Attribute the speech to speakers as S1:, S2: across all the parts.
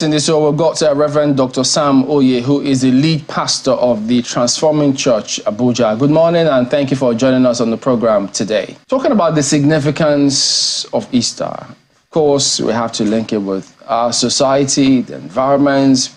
S1: In this show, we've got Reverend Dr. Sam Oye, who is the lead pastor of the Transforming Church, Abuja. Good morning, and thank you for joining us on the program today. Talking about the significance of Easter. Of course, we have to link it with our society, the environment.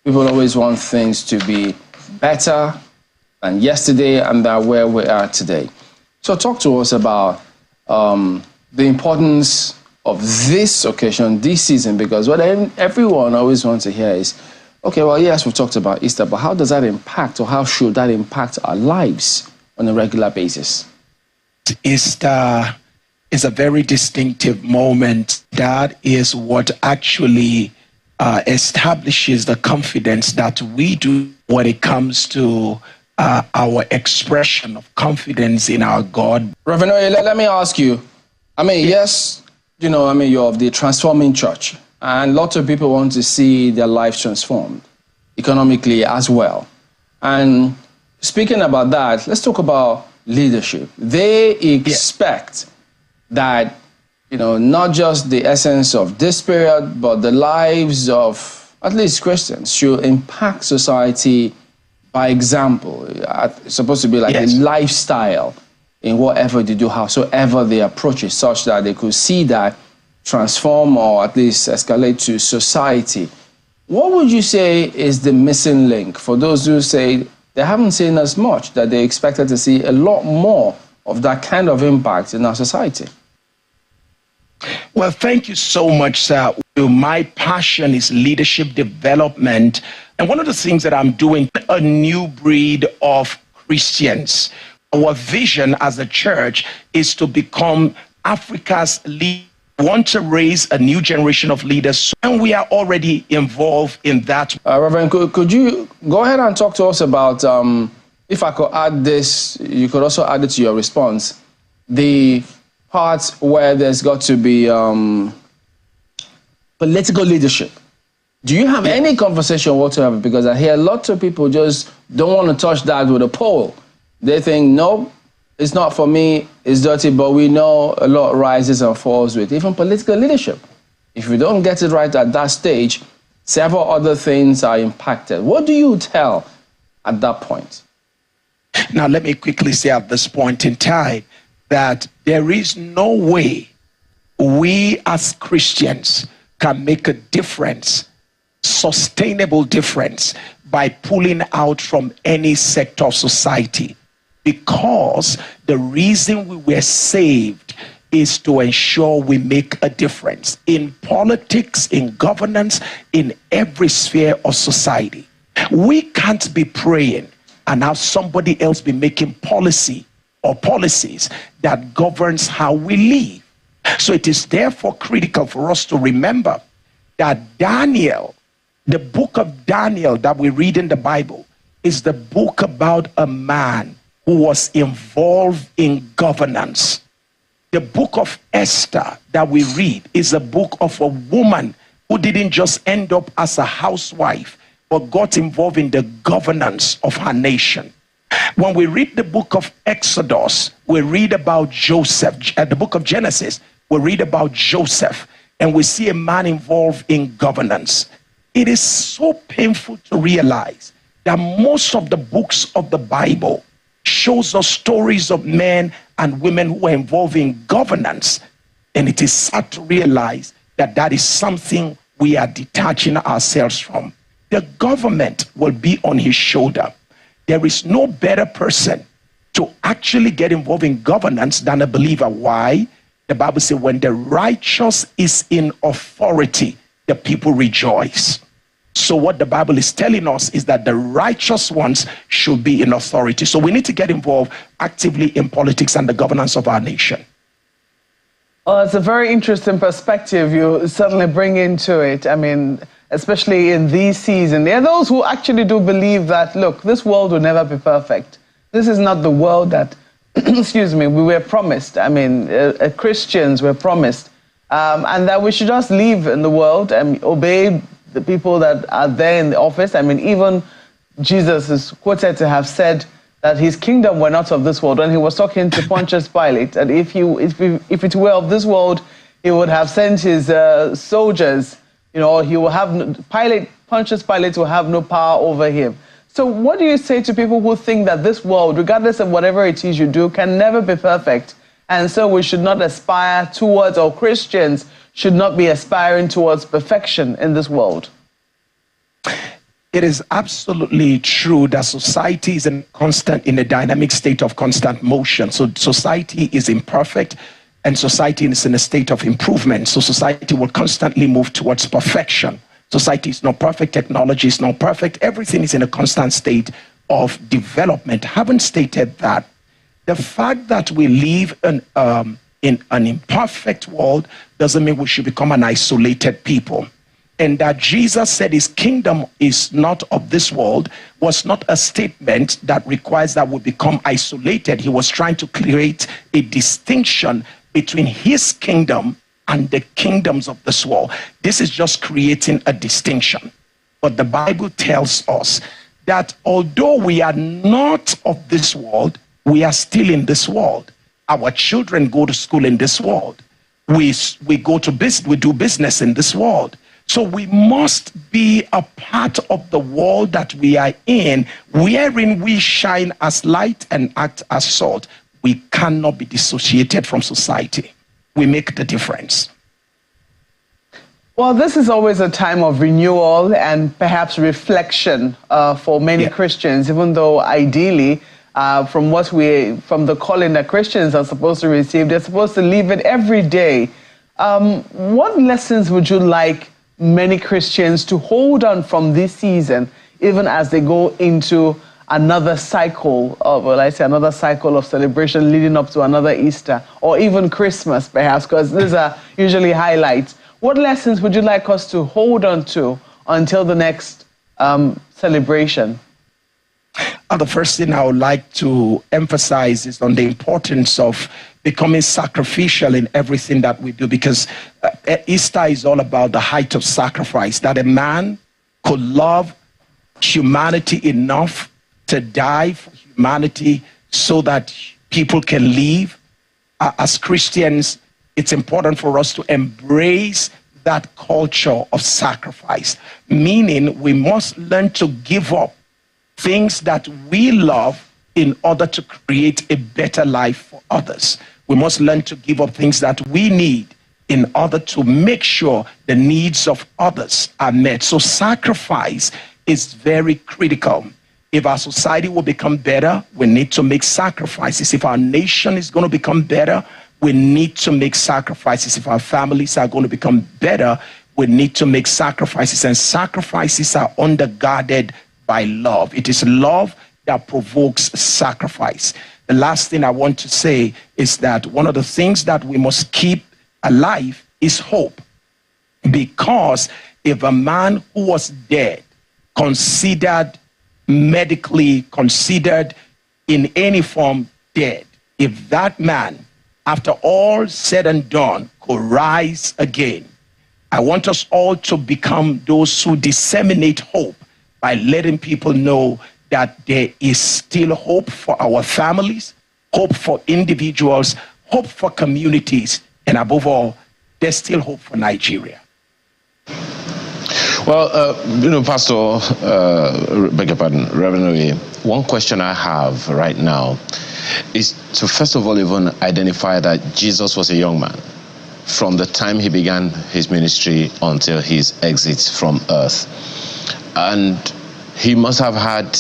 S1: People always want things to be better than yesterday and than where we are today. So talk to us about the importance of this occasion, this season, because what everyone always wants to hear is, okay, well, yes, we've talked about Easter, but how does that impact, or how should that impact our lives on a regular basis?
S2: Easter is a very distinctive moment. That is what actually establishes the confidence that we do when it comes to our expression of confidence in our God.
S1: Reverend Oye, let me ask you, yes, you're of the Transforming Church, and lots of people want to see their lives transformed economically as well. And speaking about that, let's talk about leadership. They expect that, not just the essence of this period, but the lives of at least Christians should impact society by example. It's supposed to be like a lifestyle in whatever they do, howsoever they approach it, such that they could see that transform or at least escalate to society. What would you say is the missing link for those who say they haven't seen as much, that they expected to see a lot more of that kind of impact in our society?
S2: Well, thank you so much, sir. My passion is leadership development. And one of the things that I'm doing, a new breed of Christians. Our vision as a church is to become Africa's leader. We want to raise a new generation of leaders, and we are already involved in that.
S1: Reverend, could you go ahead and talk to us about, if I could add this, you could also add it to your response, the parts where there's got to be political leadership. Do you have any conversation whatsoever? Because I hear lots of people just don't want to touch that with a pole. They think, no, it's not for me, it's dirty, but we know a lot rises and falls with even political leadership. If you don't get it right at that stage, several other things are impacted. What do you tell at that point?
S2: Now, let me quickly say at this point in time that there is no way we as Christians can make a difference, sustainable difference, by pulling out from any sector of society. Because the reason we were saved is to ensure we make a difference in politics, in governance, in every sphere of society. We can't be praying and have somebody else be making policy or policies that governs how we live. So it is therefore critical for us to remember that Daniel, the book of Daniel that we read in the Bible, is the book about a man who was involved in governance. The book of Esther that we read is a book of a woman who didn't just end up as a housewife, but got involved in the governance of her nation. When we read the book of Exodus, we read about Joseph. At the book of Genesis, we read about Joseph, and we see a man involved in governance. It is so painful to realize that most of the books of the Bible shows us stories of men and women who were involved in governance. And it is sad to realize that that is something we are detaching ourselves from. The government will be on his shoulder. There is no better person to actually get involved in governance than a believer. Why? The Bible says when the righteous is in authority, the people rejoice. So what the Bible is telling us is that the righteous ones should be in authority. So we need to get involved actively in politics and the governance of our nation.
S3: Well, it's a very interesting perspective you certainly bring into it. Especially in this season. There are those who actually do believe that, look, this world will never be perfect. This is not the world that, we were promised. Christians were promised. And that we should just live in the world and obey the people that are there in the office. Even Jesus is quoted to have said that his kingdom were not of this world. When he was talking to Pontius Pilate, that if it were of this world, he would have sent his soldiers or he will have Pontius Pilate will have no power over him. So what do you say to people who think that this world, regardless of whatever it is you do, can never be perfect? And so we should not aspire towards, or Christians should not be aspiring towards perfection in this world?
S2: It is absolutely true that society is in a dynamic state of constant motion. So society is imperfect, and society is in a state of improvement. So society will constantly move towards perfection. Society is not perfect. Technology is not perfect. Everything is in a constant state of development. Having stated that, the fact that we live in an imperfect world doesn't mean we should become an isolated people. And that Jesus said his kingdom is not of this world was not a statement that requires that we become isolated. He was trying to create a distinction between his kingdom and the kingdoms of this world. This is just creating a distinction. But the Bible tells us that although we are not of this world, we are still in this world. Our children go to school in this world. We go to business, we do business in this world. So we must be a part of the world that we are in, wherein we shine as light and act as salt. We cannot be dissociated from society. We make the difference.
S3: Well, this is always a time of renewal and perhaps reflection for many Christians, even though ideally, from the calling that Christians are supposed to receive, they're supposed to live it every day. What lessons would you like many Christians to hold on from this season, even as they go into another cycle of, another cycle of celebration leading up to another Easter, or even Christmas, perhaps, because these are usually highlights. What lessons would you like us to hold on to until the next celebration?
S2: The first thing I would like to emphasize is on the importance of becoming sacrificial in everything that we do, because Easter is all about the height of sacrifice, that a man could love humanity enough to die for humanity so that people can live. As Christians, it's important for us to embrace that culture of sacrifice, meaning we must learn to give up things that we love in order to create a better life for others. We must learn to give up things that we need in order to make sure the needs of others are met. So sacrifice is very critical. If our society will become better, we need to make sacrifices. If our nation is going to become better, we need to make sacrifices. If our families are going to become better, we need to make sacrifices. And sacrifices are undergirded by love. It is love that provokes sacrifice. The last thing I want to say is that one of the things that we must keep alive is hope. Because if a man who was dead, medically considered in any form dead, if that man, after all said and done, could rise again, I want us all to become those who disseminate hope by letting people know that there is still hope for our families, hope for individuals, hope for communities, and above all, there's still hope for Nigeria.
S4: Well, Pastor, beg your pardon, Reverend Oye, one question I have right now is to first of all even identify that Jesus was a young man from the time he began his ministry until his exit from earth. And he must have had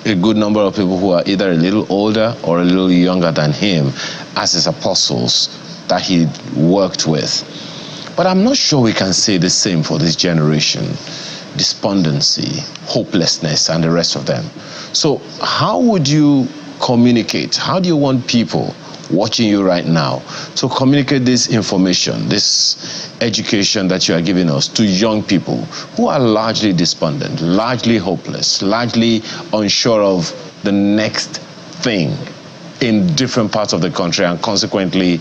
S4: a good number of people who are either a little older or a little younger than him as his apostles that he worked with. But I'm not sure we can say the same for this generation. Despondency, hopelessness, and the rest of them. So how would you communicate? How do you want people watching you right now to communicate this information, this education that you are giving us to young people who are largely despondent, largely hopeless, largely unsure of the next thing in different parts of the country, and consequently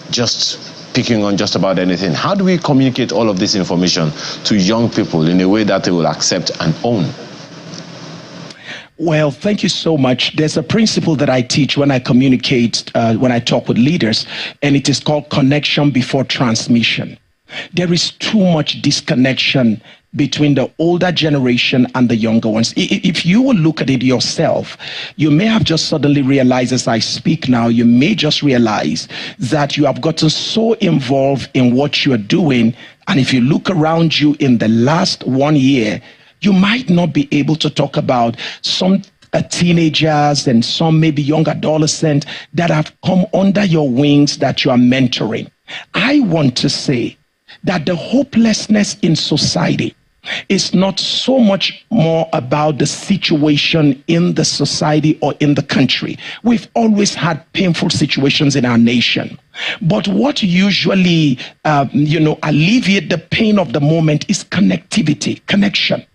S4: just picking on just about anything? How do we communicate all of this information to young people in a way that they will accept and own?
S2: Well, thank you so much. There's a principle that I teach when I communicate, when I talk with leaders, and it is called connection before transmission. there is too much disconnection between the older generation and the younger ones. If you will look at it yourself, you may have just suddenly realized as I speak now, you may just realize that you have gotten so involved in what you're doing. And if you look around you in the last 1 year, you might not be able to talk about some teenagers and some maybe young adolescents that have come under your wings that you are mentoring. I want to say that the hopelessness in society is not so much more about the situation in the society or in the country. We've always had painful situations in our nation. But what usually, alleviate the pain of the moment is connectivity, connection.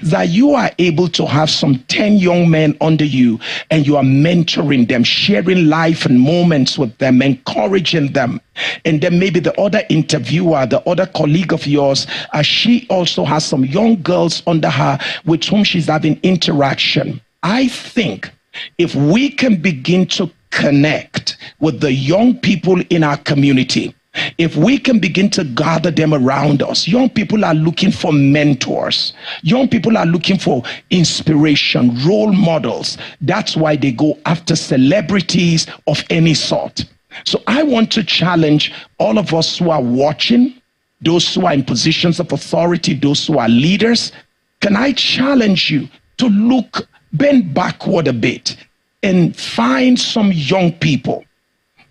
S2: That you are able to have some 10 young men under you and you are mentoring them, sharing life and moments with them, encouraging them. And then maybe the other interviewer, the other colleague of yours, she also has some young girls under her with whom she's having interaction. I think if we can begin to connect with the young people in our community, if we can begin to gather them around us, young people are looking for mentors. Young people are looking for inspiration, role models. That's why they go after celebrities of any sort. So I want to challenge all of us who are watching, those who are in positions of authority, those who are leaders. Can I challenge you to bend backward a bit and find some young people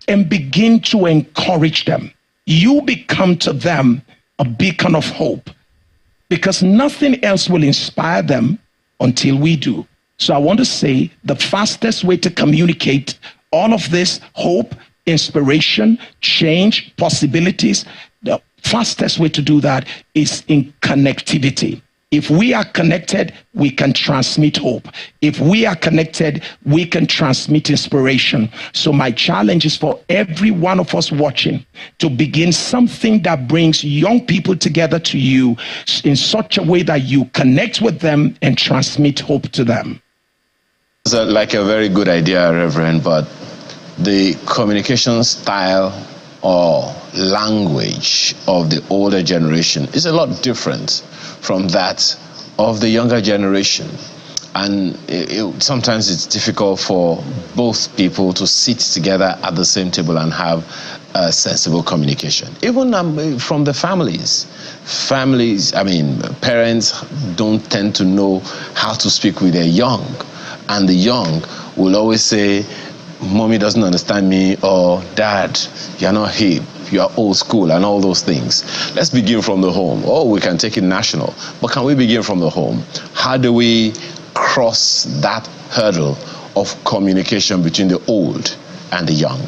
S2: and begin to encourage them. You become to them a beacon of hope, because nothing else will inspire them until we do. So I want to say the fastest way to communicate all of this hope, inspiration, change, possibilities, the fastest way to do that is in connectivity. If we are connected, we can transmit hope. If we are connected, we can transmit inspiration. So my challenge is for every one of us watching to begin something that brings young people together to you in such a way that you connect with them and transmit hope to them.
S4: It's like a very good idea, Reverend, but the communication style or language of the older generation is a lot different from that of the younger generation, and sometimes it's difficult for both people to sit together at the same table and have a sensible communication. Even from the families, parents don't tend to know how to speak with their young, and the young will always say, "Mommy doesn't understand me," or "Dad, you're not hip, you are old school," and all those things. Let's begin from the home. We can take it national, but can we begin from the home? How do we cross that hurdle of communication between the old and the young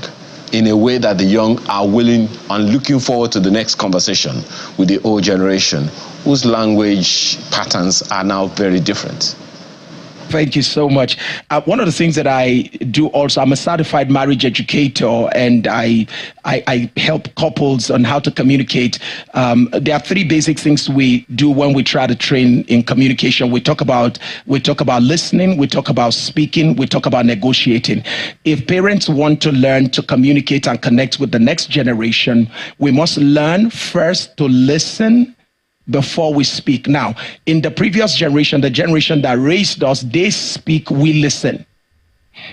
S4: in a way that the young are willing and looking forward to the next conversation with the old generation, whose language patterns are now very different?
S2: Thank you so much. One of the things that I do also, I'm a certified marriage educator, and I help couples on how to communicate. There are three basic things we do when we try to train in communication. We talk about listening, we talk about speaking, we talk about negotiating. If parents want to learn to communicate and connect with the next generation, we must learn first to listen before we speak. Now, in the previous generation, the generation that raised us, they speak, we listen.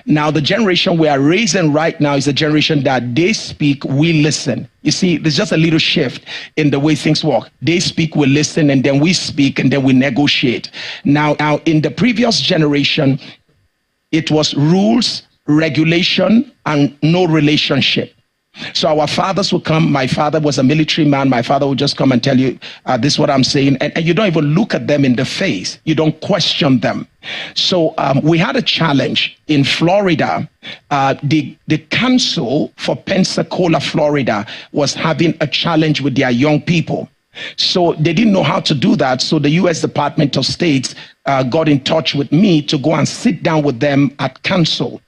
S2: Now, the generation we are raising right now is a generation that they speak, we listen. You see, there's just a little shift in the way things work. They speak, we listen, and then we speak, and then we negotiate. Now, in the previous generation, it was rules, regulation, and no relationship. So our fathers would come. My father was a military man. My father would just come and tell you, this is what I'm saying. And you don't even look at them in the face. You don't question them. So we had a challenge in Florida. The council for Pensacola, Florida, was having a challenge with their young people. So they didn't know how to do that. So the U.S. Department of State got in touch with me to go and sit down with them at council.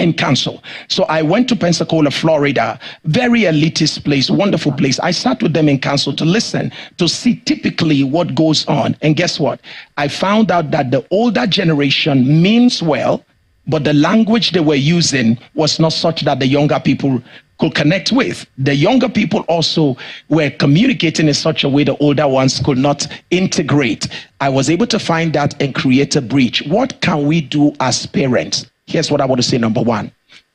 S2: In council. So I went to Pensacola, Florida, very elitist place, wonderful place. I sat with them in council to listen, to see typically what goes on. And guess what? I found out that the older generation means well, but the language they were using was not such that the younger people could connect with. The younger people also were communicating in such a way the older ones could not integrate. I was able to find that and create a bridge. What can we do as parents? Here's what I want to say. Number one,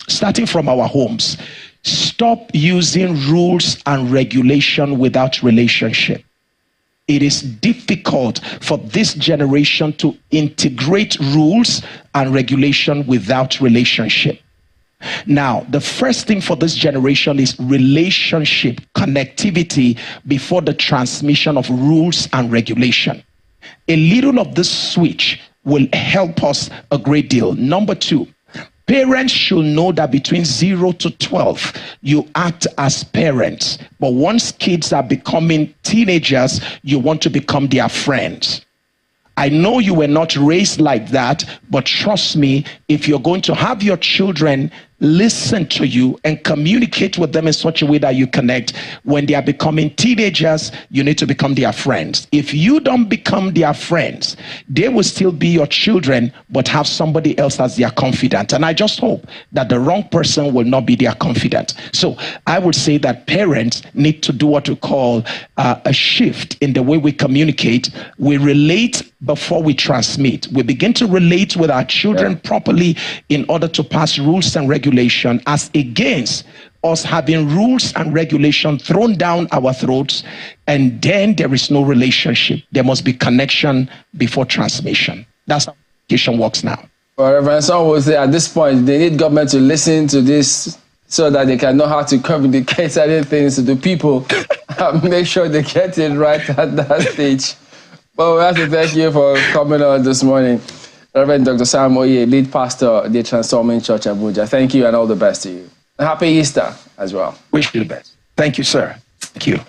S2: starting from our homes, stop using rules and regulation without relationship. It is difficult for this generation to integrate rules and regulation without relationship. Now, the first thing for this generation is relationship, connectivity before the transmission of rules and regulation. A little of this switch will help us a great deal. Number two, parents should know that between 0 to 12, you act as parents. But once kids are becoming teenagers, you want to become their friends. I know you were not raised like that, but trust me, if you're going to have your children listen to you and communicate with them in such a way that you connect, when they are becoming teenagers, you need to become their friends. If you don't become their friends, they will still be your children, but have somebody else as their confidant. And I just hope that the wrong person will not be their confidant. So I would say that parents need to do what we call a shift in the way we communicate. We relate before we transmit. We begin to relate with our children properly in order to pass rules and regulations, as against us having rules and regulation thrown down our throats, and then there is no relationship. There must be connection before transmission. That's how education works now.
S1: Well, Reverend, some will say at this point they need government to listen to this so that they can know how to communicate certain things to the people and make sure they get it right at that stage. But we have to thank you for coming on this morning. Reverend Dr. Sam Oye, lead pastor, the Transforming Church Abuja. Thank you and all the best to you. And happy Easter as well.
S2: Wish you the best. Thank you, sir. Thank you.